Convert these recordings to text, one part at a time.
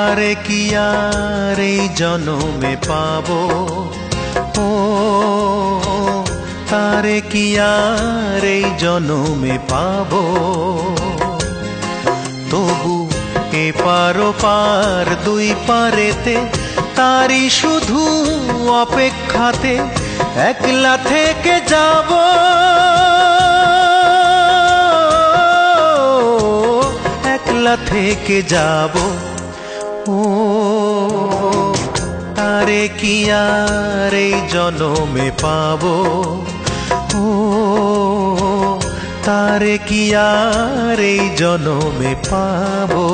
তারে কি আর এই জনমে পাবো, ও তারে কি আর এই জনমে পাবো। তবু এপার ওপার দুই পারেতে তারি শুধু অপেক্ষাতে একলা থেকে যাব, একলা থেকে যাব। ও তারে কি আর এই জনমে পাবো, ও তারে কি আর এই জনমে পাবো।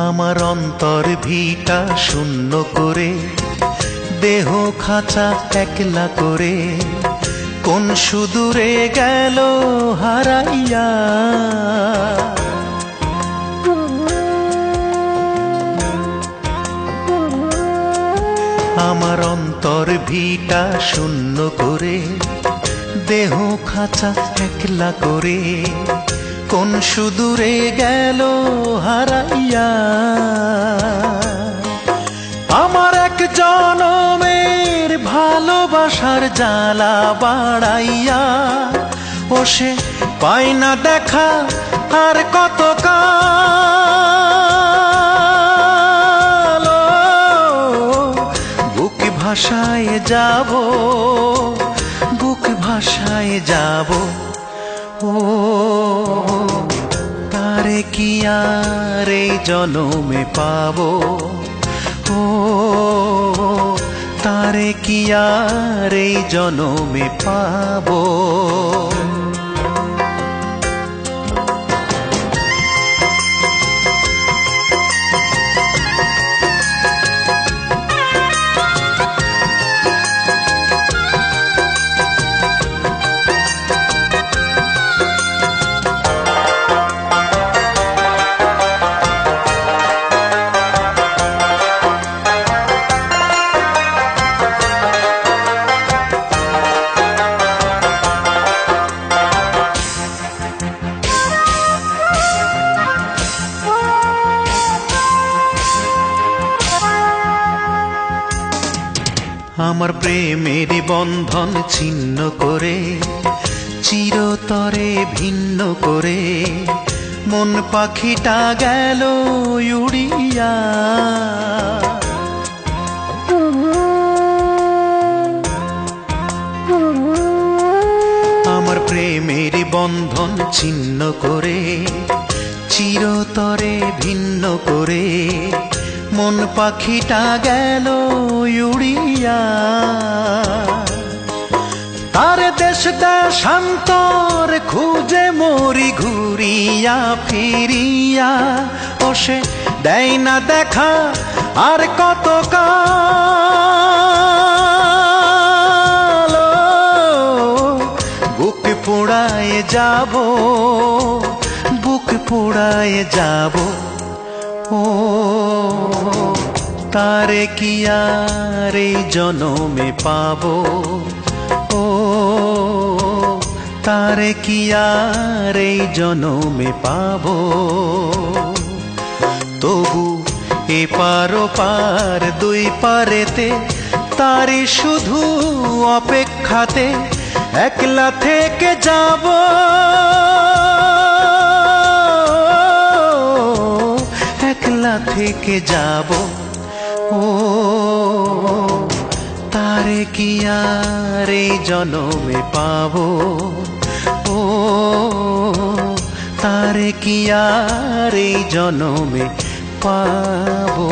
আমার অন্তর ভিটা শূন্য করে, দেহ খাঁচা একলা করে, কোন সুদূরে গেল হারাইয়া। আমার অন্তর ভিটা শূন্য করে, দেহ খাঁচা একলা করে, কোন সুদূরে গেল হারাইয়া। আমার এক জনমের ভালোবাসার জ্বালা বাড়াইয়া, ও সে পাই না দেখা আর কত কাল। বুক ভাষায় যাব, বুক ভাষায় যাব। ও তারে কি আর এই জনমে পাবো, ও তারে কি আর এই জনমে পাবো। আমার প্রেমের বন্ধন ছিন্ন করে, চিরতরে ভিন্ন করে, মন পাখিটা গেল উড়িয়া। আমার প্রেমের বন্ধন ছিন্ন করে, চিরতরে ভিন্ন করে, মন পাখিটা গেল উড়িয়া। তার দেশ দেশান্তর খুঁজে মরি ঘুরিয়া ফিরিয়া, ও সে দেয় না দেখা আর কত কাল। বুক পোড়ায় যাব, বুক পোড়ায় যাব। ও তারে কি আর এই জনমে পাবো, ও তারে কি আর এই জনমে পাবো। তবু এপার ওপার দুই পারেতে তারি শুধু অপেক্ষাতে একলা থেকে যাব, একলা থেকে যাব। ও তারে কি আর এই জনমে পাবো, ও তারে কি আর এই জনমে পাবো।